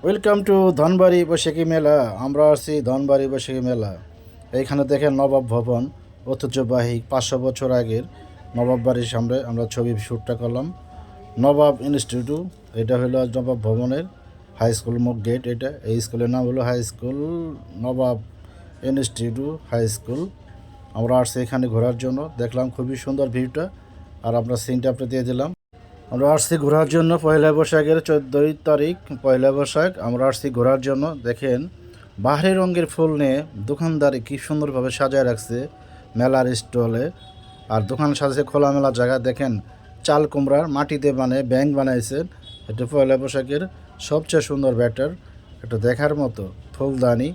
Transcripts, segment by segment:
Welcome to Dhanbari বৈশাখী মেলা। আমরা আসছি ধনবাড়ি বৈশাখী মেলা। এইখানে দেখেন নবাব ভবন, ঐতিহ্যবাহী 500 বছর আগের নবাব বাড়ির সামনে আমরা ছবি শ্যুটটা করলাম। নবাব ইনস্টিটিউট, এটা হলো নবাব ভবনের হাই স্কুল মুখ গেট। এটা এই স্কুলের নাম হলো হাই স্কুল নবাব ইনস্টিটিউট হাই স্কুল। আমরা আসছি এখানে ঘোরার জন্য, দেখলাম খুবই সুন্দর ভিউটা, আর আমরা সিনটা আপনি দিয়ে দিলাম। আমরা আসছি ঘোরার জন্য পয়লা বৈশাখের 14 তারিখ, পয়লা বৈশাখ। আমরা আসছি ঘোরার জন্য। দেখেন বাহারি রঙের ফুল নিয়ে দোকানদারি কী সুন্দরভাবে সাজায় রাখছে মেলার স্টলে। আর দোকান সাজাচ্ছে খোলামেলা জায়গা। দেখেন চাল কুমড়ার মাটিতে ব্যাংক বানাইছেন। এটা পয়লা বৈশাখের সবচেয়ে সুন্দর ব্যাটার, এটা দেখার মতো। ফুলদানি,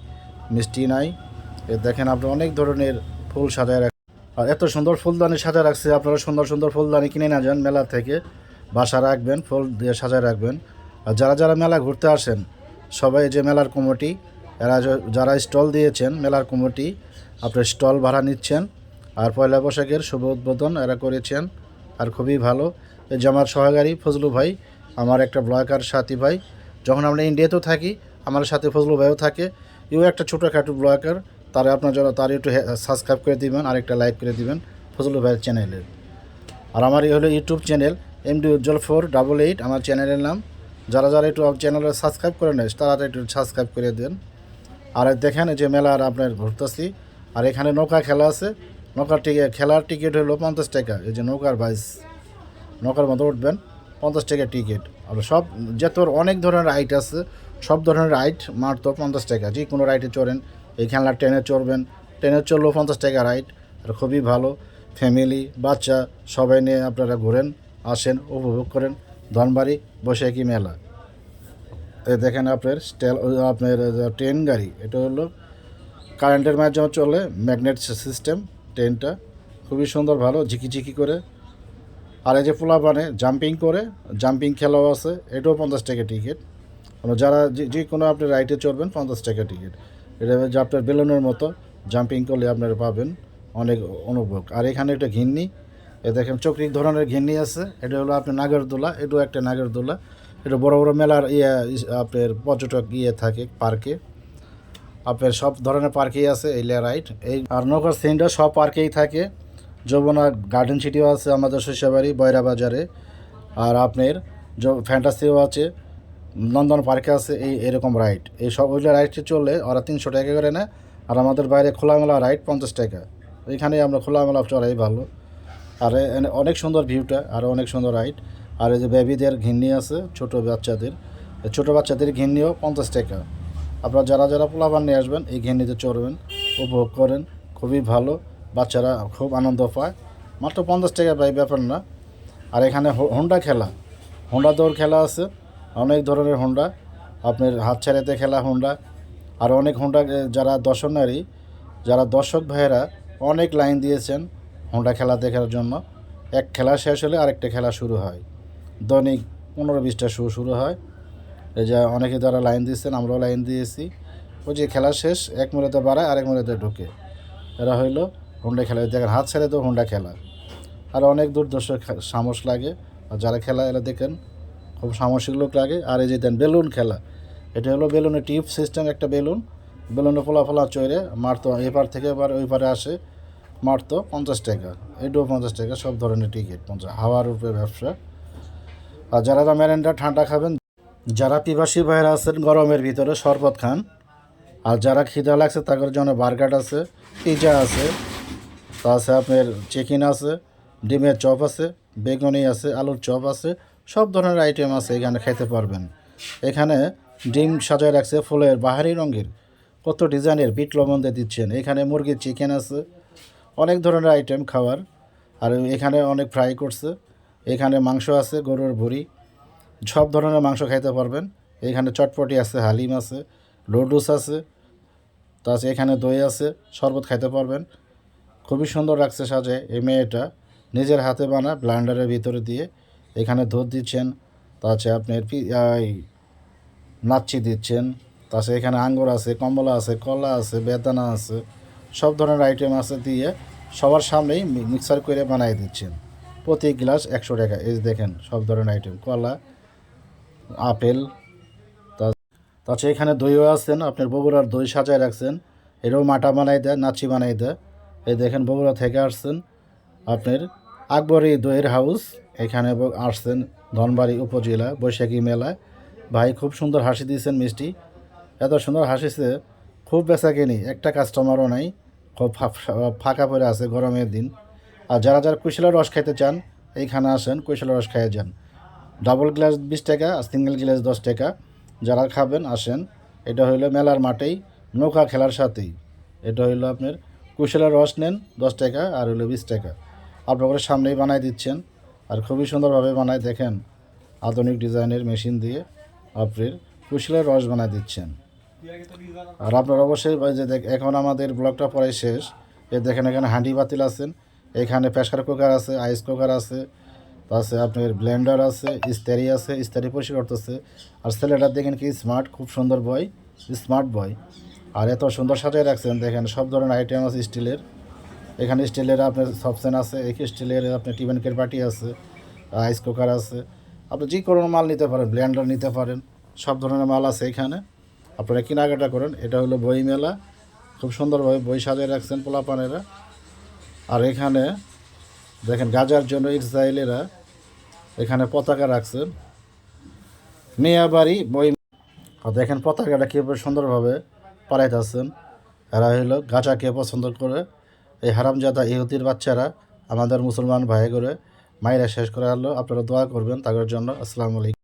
মিষ্টি নাই, এ দেখেন আপনি অনেক ধরনের ফুল সাজায় রাখ। আর এত সুন্দর ফুলদানি সাজায় রাখছে, আপনারা সুন্দর সুন্দর ফুলদানি কিনে না যান মেলা থেকে, বাসা রাখবেন, ফুল দিয়ে সাজায় রাখবেন। আর যারা যারা মেলা ঘুরতে আসেন সবাই, যে মেলার কমিটি, এরা যারা স্টল দিয়েছেন মেলার কমিটি, আপনার স্টল ভাড়া নিচ্ছেন। আর পয়লা বৈশাখের শুভ উদ্বোধন এরা করেছেন, আর খুবই ভালো। এই যে আমার সহকারী ফজলু ভাই, আমার একটা ব্লগার সাথী ভাই। যখন আমরা ইন্ডিয়াতেও থাকি আমার সাথে ফজলু ভাইও থাকে, ইও একটা ছোটোখাটো ব্লগার। তারা আপনার জন্য তার একটু সাবস্ক্রাইব করে দিবেন, আরেকটা লাইক করে দিবেন ফজলু ভাইয়ের চ্যানেলের। আর আমার এই হলো ইউটিউব চ্যানেল MD উজ্জ্বল 488 আমার চ্যানেলের নাম। যারা যারা একটু চ্যানেলে সাবস্ক্রাইব করে নেয় তারা একটু সাবস্ক্রাইব করে দেন। আর দেখেন যে মেলার আপনার ঘুরতেছি, আর এখানে নৌকা খেলা আছে। নৌকার খেলার টিকিট হলো 50 টাকা। এই যে নৌকার বাইস, নৌকার মতো উঠবেন, 50 টাকা টিকিট। আর সব যত অনেক ধরনের রাইড আছে, সব ধরনের রাইড মাত্র 50 টাকা। যে কোনো রাইডে চড়েন, এই খেলনার ট্রেনে চড়বেন, ট্রেনে চড়লেও 50 টাকা রাইড। আর খুবই ভালো, ফ্যামিলি বাচ্চা সবাই নিয়ে আপনারা ঘোরেন, আসেন, উপভোগ করেন ধনবাড়ি বৈশাখী মেলা। এই দেখেন আপনার আপনার ট্রেন গাড়ি, এটা হলো কারেন্টের মাধ্যমে চলে, ম্যাগনেট সিস্টেম ট্রেনটা। খুবই সুন্দর, ভালো, ঝিকি করে। আর এই যে পোলাপানে জাম্পিং করে, জাম্পিং খেলাও আছে, এটাও 50 টাকা টিকিট। যারা যে কোনো আপনি রাইডে চড়বেন 50 টাকা টিকিট। এটা যে আপনার বেলুনের মতো জাম্পিং করলে আপনারা পাবেন অনেক অনুভব। আর এখানে একটা ঘিন্নি, এ দেখেন চক্রিক ধরনের ঘিন্নি আছে। এটা হলো আপনার নাগরদোলা, এটাও একটা নাগরদোলা। এটা বড় বড় মেলার আপনার পর্যটক থাকে পার্কে, আপনার সব ধরনের পার্কেই আছে এই রাইড। এই আর নৌকার সিনটা সব পার্কেই থাকে। যমুনা গার্ডেন সিটিও আছে আমাদের শস্যবাড়ি বয়রা বাজারে। আর আপনার ফ্যান্টাসিও আছে, নন্দন পার্কে আছে। এরকম রাইড, এই সব ওইগুলো রাইডে চললে ওরা 300 টাকা করে নেয়। আর আমাদের বাইরে খোলামেলা রাইড 50 টাকা। এখানে আমরা খোলামেলা চড়াই ভালো। আর অনেক সুন্দর ভিউটা, আর অনেক সুন্দর রাইড। আর এই যে বেবিদের ঘিন্নি আছে, ছোটো বাচ্চাদের, ছোটো বাচ্চাদের ঘিন্নিও 50 টাকা। আপনারা যারা যারা পোলাপান নিয়ে আসবেন এই ঘিন্নিতে চড়বেন, উপভোগ করেন, খুবই ভালো। বাচ্চারা খুব আনন্দ পায়, মাত্র 50 টাকা পাই, ব্যাপার না। আর এখানে হোন্ডা খেলা, হোন্ডা দৌড় খেলা আছে, অনেক ধরনের হোন্ডা, আপনার হাত ছেড়েতে খেলা হোন্ডা। আর অনেক হোন্ডা, যারা দর্শনারী, যারা দর্শক ভাইয়েরা অনেক লাইন দিয়েছেন হোন্ডা খেলা দেখার জন্য। এক খেলা শেষ হলে আরেকটা খেলা শুরু হয়, দৈনিক 15-20টা শো শুরু হয়। এই যে অনেকে যারা লাইন দিয়েছেন, আমরাও লাইন দিয়েছি। ওই যে খেলা শেষ, এক মিনিটে বাড়ায় আরেক মিনিটে ঢুকে। এরা হইলো হোন্ডা খেলা, দেখেন হাত ছেড়ে তো হোন্ডা খেলা। আর অনেক দুর্দর্শ সাহস লাগে, আর যারা খেলা এরা দেখেন খুব সাহসিক লোক লাগে। আর এই যে দেন বেলুন খেলা, এটা হলো বেলুনের টিউব সিস্টেম, একটা বেলুন, বেলুনে ফোলা চড়ে মারতো, এপার থেকে এবার ওই পারে আসে, মারতো 50 টাকা। এটাও 50 টাকা, সব ধরনের টিকিট 50। হাওয়ার উপরে ব্যবসা। আর যারা মেরেন্ডা ঠান্ডা খাবেন, যারা পিপাসী ভাইরা আছেন গরমের ভিতরে শরবত খান। আর যারা খিদা লাগছে তাদের জন্য বার্গার আছে, পিৎজা আছে, তা আছে আপনার চিকেন আছে, ডিমের চপ আছে, বেগুনি আছে, আলুর চপ আছে, সব ধরনের আইটেম আছে, এখানে খেতে পারবেন। এখানে ডিম সাজায় রাখছে ফুলের বাহারি রঙের, কত ডিজাইনের, বিট লবণ দিয়ে দিচ্ছেন। এখানে মুরগির চিকেন আছে, অনেক ধরনের আইটেম খাওয়ার। আর এখানে অনেক ফ্রাই করছে। এখানে মাংস আছে, গরুর ভুঁড়ি, সব ধরনের মাংস খাইতে পারবেন। এখানে চটপটি আছে, হালিম আছে, লুডুস আছে, তাছাড়া এখানে দই আছে, শরবত খাইতে পারবেন। খুবই সুন্দর লাগছে সাজে। এই মেয়েটা নিজের হাতে বানা ব্লান্ডারের ভিতরে দিয়ে এখানে দুধ দিচ্ছেন, তাছাড়া আপনার নাচ্ছি দিচ্ছেন, তাছাড়া এখানে আঙ্গুর আছে, কমলা আছে, কলা আছে, বেদানা আছে, সব ধরনের আইটেম আছে দিয়ে সবার সামনেই মিক্সার করে বানিয়ে দিচ্ছেন। প্রতি গ্লাস 100 টাকা। এই দেখেন সব ধরনের আইটেম, কলা, আপেল, তা তাছাড়া এখানে দইও আছেন, আপনার বগুড়ার দই সাজায় রাখছেন, এটাও মাটা বানাই দেয়, নাচি বানাই দেয়। এই দেখেন বগুড়া থেকে আসছেন আপনার আকবরী দইয়ের হাউস, এখানে আসছেন ধনবাড়ি উপজেলা বৈশাখী মেলায়। ভাই খুব সুন্দর হাসি দিয়েছেন, মিষ্টি, এত সুন্দর হাসিছে, খুব বেচা কিনি, একটা কাস্টমারও নাই, খুব ফাঁকা পড়ে আছে গরমের দিন। আর যারা যারা কুশলা রস খাইতে চান এইখানে আসেন, কুশলা রস খাইয়ে যান। ডাবল গ্লাস 20 টাকা আর সিঙ্গেল গ্লাস 10 টাকা। যারা খাবেন আসেন। এটা হইলো মেলার মাঠেই নৌকা খেলার সাথেই। এটা হইলো আপনার কুশলা রস নেন 10 টাকা আর হইলো 20 টাকা। আপনাদের সামনেই বানাই দিচ্ছেন, আর খুবই সুন্দরভাবে বানায়, দেখেন আধুনিক ডিজাইনের মেশিন দিয়ে আপনার কুশলার রস বানায় দিচ্ছেন। আর আপনার অবশ্যই যে এখন আমাদের ব্লগটা পরে শেষ, দেখেন এখানে হাঁডি বাতিল আছেন, এখানে প্রেসার কুকার আছে, আইস কুকার আছে, তাছাড়া আপনার ব্লেন্ডার আছে, ইস্তারি আছে, ইস্তারি পরিষ্কার করতেছে। আর ছেলেটার দেখেন কি স্মার্ট, খুব সুন্দর বয়, স্মার্ট বয়। আর এত সুন্দর সাজিয়ে রাখছেন, দেখেন সব ধরনের আইটেম আছে স্টিলের। এখানে স্টিলের আপনার সবসেন আছে, এক স্টিলের আপনার টিফিনের বাটি আছে, আইস কুকার আছে, আপনি যে কোনো মাল নিতে পারেন, ব্লেন্ডার নিতে পারেন, সব ধরনের মাল আছে এখানে। আপনারা কেনাকাটা করেন। এটা হলো বই মেলা, খুব সুন্দরভাবে বই সাজিয়ে রাখছেন পোলাপানেরা। আর এখানে দেখেন গাজার জন্য ইসরায়েলেরা এখানে পতাকা রাখছেন, মিয়াবাড়ি বই। আর দেখেন পতাকাটা কীভাবে সুন্দরভাবে পালাইতেছেন। এরা হইলো গাজাকে পছন্দ করে, এই হারামজাদা ইহুদির বাচ্চারা আমাদের মুসলমান ভাই করে মাইরা শেষ করে আনলো। আপনারা দোয়া করবেন তাদের জন্য। আসসালামু আলাইকুম।